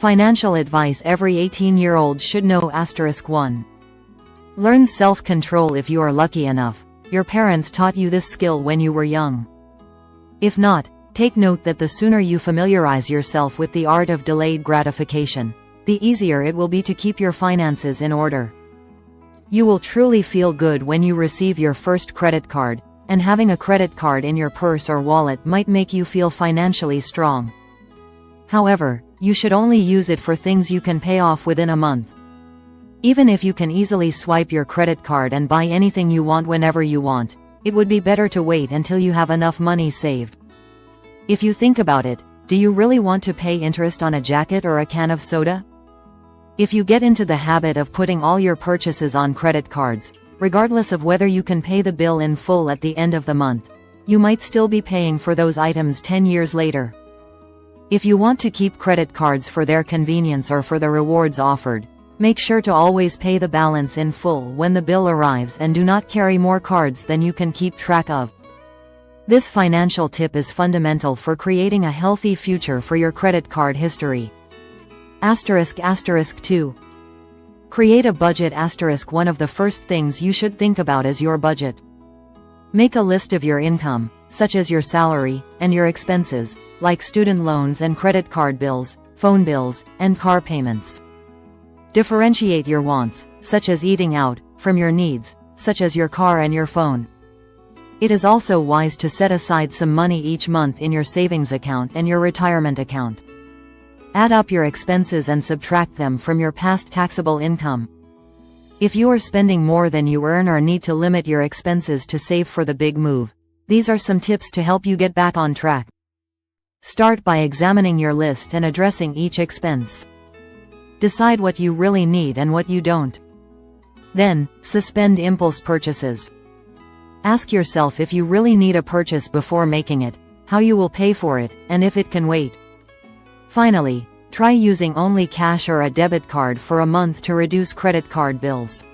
Financial advice every 18-year-old should know. 1. Learn self-control. If you are lucky enough, your parents taught you this skill when you were young. If not, take note that the sooner you familiarize yourself with the art of delayed gratification, the easier it will be to keep your finances in order. You will truly feel good when you receive your first credit card, and having a credit card in your purse or wallet might make you feel financially strong. However, you should only use it for things you can pay off within a month. Even if you can easily swipe your credit card and buy anything you want whenever you want, it would be better to wait until you have enough money saved. If you think about it, do you really want to pay interest on a jacket or a can of soda? If you get into the habit of putting all your purchases on credit cards, regardless of whether you can pay the bill in full at the end of the month, you might still be paying for those items 10 years later. If you want to keep credit cards for their convenience or for the rewards offered, make sure to always pay the balance in full when the bill arrives and do not carry more cards than you can keep track of. This financial tip is fundamental for creating a healthy future for your credit card history. 2. Create a budget. 1 of the first things you should think about is your budget. Make a list of your income, such as your salary, and your expenses, like student loans and credit card bills, phone bills, and car payments. Differentiate your wants, such as eating out, from your needs, such as your car and your phone. It is also wise to set aside some money each month in your savings account and your retirement account. Add up your expenses and subtract them from your past taxable income. If you are spending more than you earn or need to limit your expenses to save for the big move, these are some tips to help you get back on track. Start by examining your list and addressing each expense. Decide what you really need and what you don't. Then, suspend impulse purchases. Ask yourself if you really need a purchase before making it, how you will pay for it, and if it can wait. Finally, try using only cash or a debit card for a month to reduce credit card bills.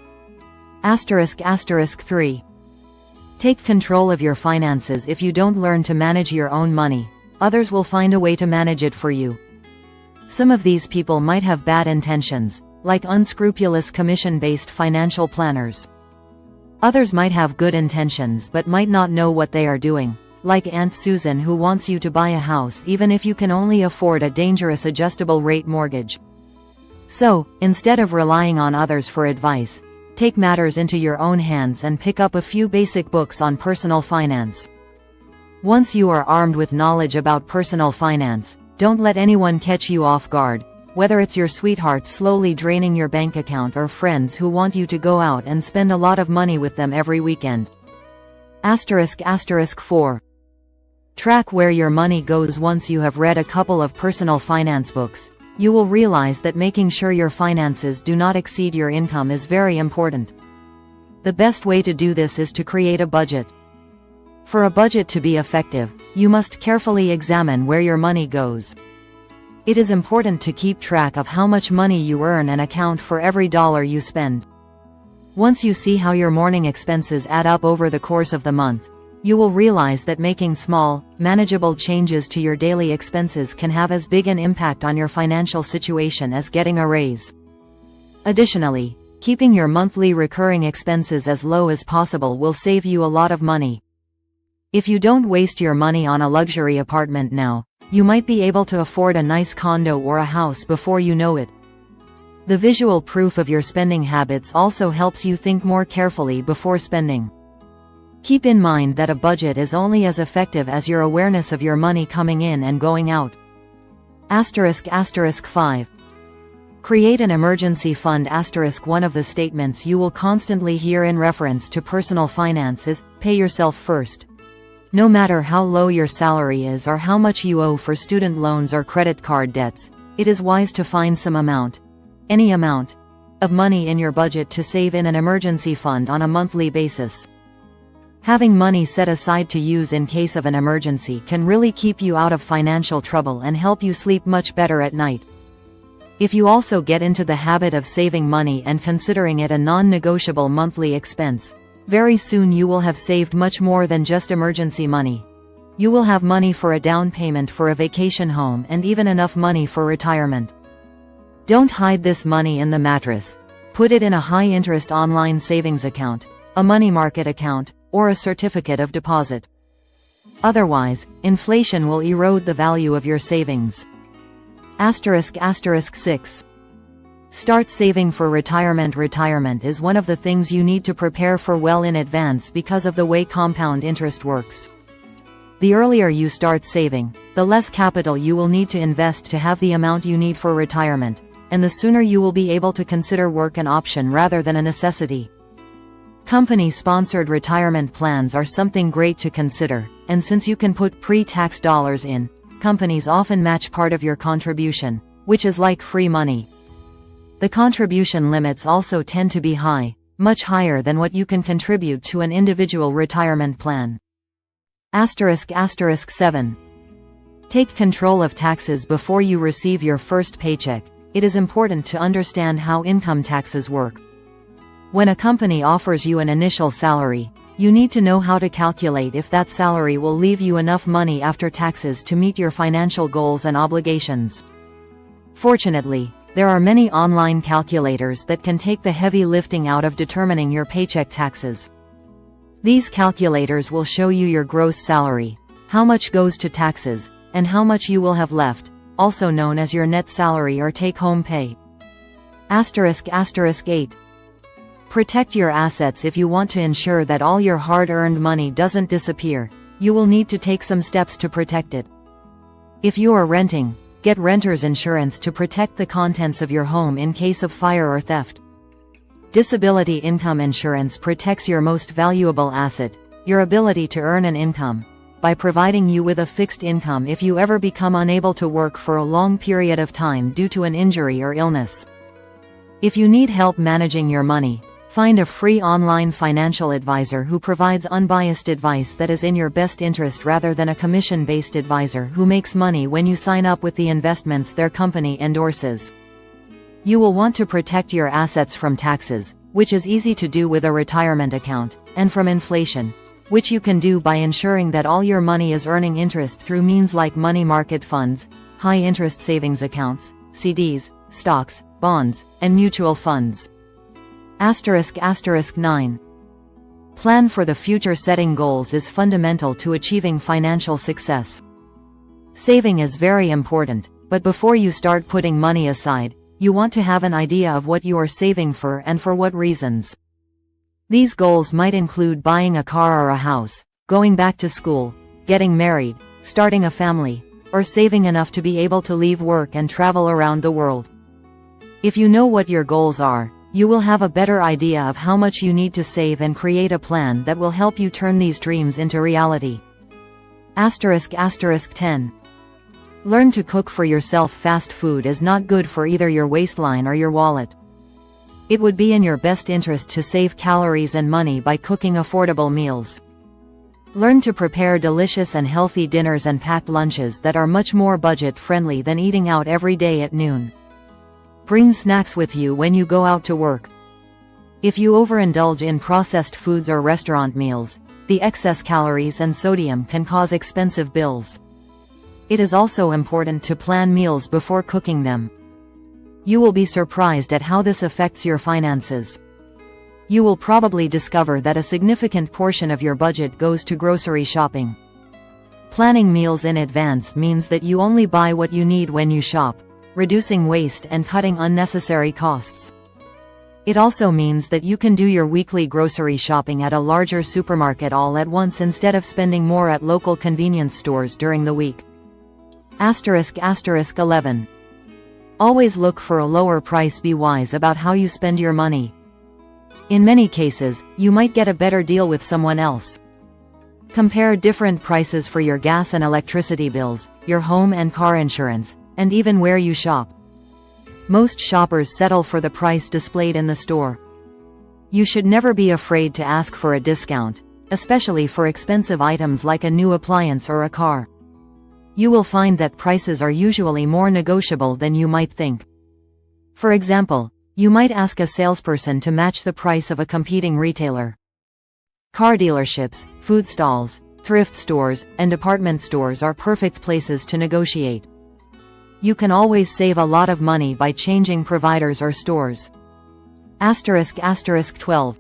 3. Take control of your finances. If you don't learn to manage your own money, others will find a way to manage it for you. Some of these people might have bad intentions, like unscrupulous commission-based financial planners. Others might have good intentions but might not know what they are doing, like Aunt Susan, who wants you to buy a house even if you can only afford a dangerous adjustable rate mortgage. So, instead of relying on others for advice, take matters into your own hands and pick up a few basic books on personal finance. Once you are armed with knowledge about personal finance, don't let anyone catch you off guard, whether it's your sweetheart slowly draining your bank account or friends who want you to go out and spend a lot of money with them every weekend. 4. Track where your money goes. Once you have read a couple of personal finance books, you will realize that making sure your finances do not exceed your income is very important. The best way to do this is to create a budget. For a budget to be effective, you must carefully examine where your money goes. It is important to keep track of how much money you earn and account for every dollar you spend. Once you see how your morning expenses add up over the course of the month, you will realize that making small, manageable changes to your daily expenses can have as big an impact on your financial situation as getting a raise. Additionally, keeping your monthly recurring expenses as low as possible will save you a lot of money. If you don't waste your money on a luxury apartment now, you might be able to afford a nice condo or a house before you know it. The visual proof of your spending habits also helps you think more carefully before spending. Keep in mind that a budget is only as effective as your awareness of your money coming in and going out. 5. Create an emergency fund. 1 of the statements you will constantly hear in reference to personal finance is, pay yourself first. No matter how low your salary is or how much you owe for student loans or credit card debts, it is wise to find some amount, any amount, of money in your budget to save in an emergency fund on a monthly basis. Having money set aside to use in case of an emergency can really keep you out of financial trouble and help you sleep much better at night. If you also get into the habit of saving money and considering it a non-negotiable monthly expense, very soon you will have saved much more than just emergency money. You will have money for a down payment for a vacation home and even enough money for retirement. Don't hide this money in the mattress. Put it in a high-interest online savings account, a money market account, or a certificate of deposit. Otherwise, inflation will erode the value of your savings. ***6. Start saving for retirement. Retirement is one of the things you need to prepare for well in advance because of the way compound interest works. The earlier you start saving, the less capital you will need to invest to have the amount you need for retirement, and the sooner you will be able to consider work an option rather than a necessity. Company-sponsored retirement plans are something great to consider, and since you can put pre-tax dollars in, companies often match part of your contribution, which is like free money. The contribution limits also tend to be high, much higher than what you can contribute to an individual retirement plan. ***7. Take control of taxes before you receive your first paycheck. It is important to understand how income taxes work. When a company offers you an initial salary, you need to know how to calculate if that salary will leave you enough money after taxes to meet your financial goals and obligations. Fortunately, there are many online calculators that can take the heavy lifting out of determining your paycheck taxes. These calculators will show you your gross salary, how much goes to taxes, and how much you will have left, also known as your net salary or take-home pay. ***8. Protect your assets. If you want to ensure that all your hard-earned money doesn't disappear, you will need to take some steps to protect it. If you are renting, get renter's insurance to protect the contents of your home in case of fire or theft. Disability income insurance protects your most valuable asset, your ability to earn an income, by providing you with a fixed income if you ever become unable to work for a long period of time due to an injury or illness. If you need help managing your money, find a free online financial advisor who provides unbiased advice that is in your best interest rather than a commission-based advisor who makes money when you sign up with the investments their company endorses. You will want to protect your assets from taxes, which is easy to do with a retirement account, and from inflation, which you can do by ensuring that all your money is earning interest through means like money market funds, high-interest savings accounts, CDs, stocks, bonds, and mutual funds. ***9. Plan for the future. Setting goals is fundamental to achieving financial success. Saving is very important, but before you start putting money aside, you want to have an idea of what you are saving for and for what reasons. These goals might include buying a car or a house, going back to school, getting married, starting a family, or saving enough to be able to leave work and travel around the world. If you know what your goals are, you will have a better idea of how much you need to save and create a plan that will help you turn these dreams into reality. ***10. Learn to cook for yourself. Fast food is not good for either your waistline or your wallet. It would be in your best interest to save calories and money by cooking affordable meals. Learn to prepare delicious and healthy dinners and packed lunches that are much more budget-friendly than eating out every day at noon. Bring snacks with you when you go out to work. If you overindulge in processed foods or restaurant meals, the excess calories and sodium can cause expensive bills. It is also important to plan meals before cooking them. You will be surprised at how this affects your finances. You will probably discover that a significant portion of your budget goes to grocery shopping. Planning meals in advance means that you only buy what you need when you shop, reducing waste and cutting unnecessary costs. It also means that you can do your weekly grocery shopping at a larger supermarket all at once instead of spending more at local convenience stores during the week. ***11. Always look for a lower price. Be wise about how you spend your money. In many cases, you might get a better deal with someone else. Compare different prices for your gas and electricity bills, your home and car insurance, and even where you shop. Most shoppers settle for the price displayed in the store. You should never be afraid to ask for a discount, especially for expensive items like a new appliance or a car. You will find that prices are usually more negotiable than you might think. For example, you might ask a salesperson to match the price of a competing retailer. Car dealerships, food stalls, thrift stores, and department stores are perfect places to negotiate. You can always save a lot of money by changing providers or stores. *** 12.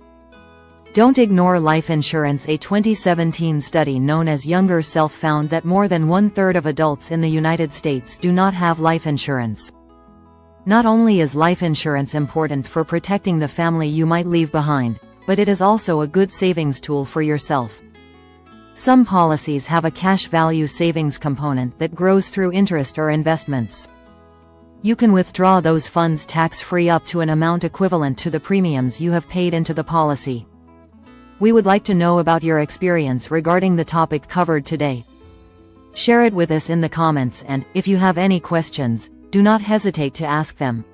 Don't ignore life insurance. A 2017 study known as Younger Self found that more than 1/3 of adults in the United States do not have life insurance. Not only is life insurance important for protecting the family you might leave behind, but it is also a good savings tool for yourself. Some policies have a cash value savings component that grows through interest or investments. You can withdraw those funds tax-free up to an amount equivalent to the premiums you have paid into the policy. We would like to know about your experience regarding the topic covered today. Share it with us in the comments, and, if you have any questions, do not hesitate to ask them.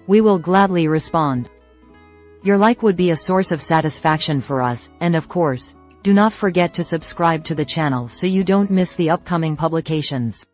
We will gladly respond. Your like would be a source of satisfaction for us, and of course, do not forget to subscribe to the channel so you don't miss the upcoming publications.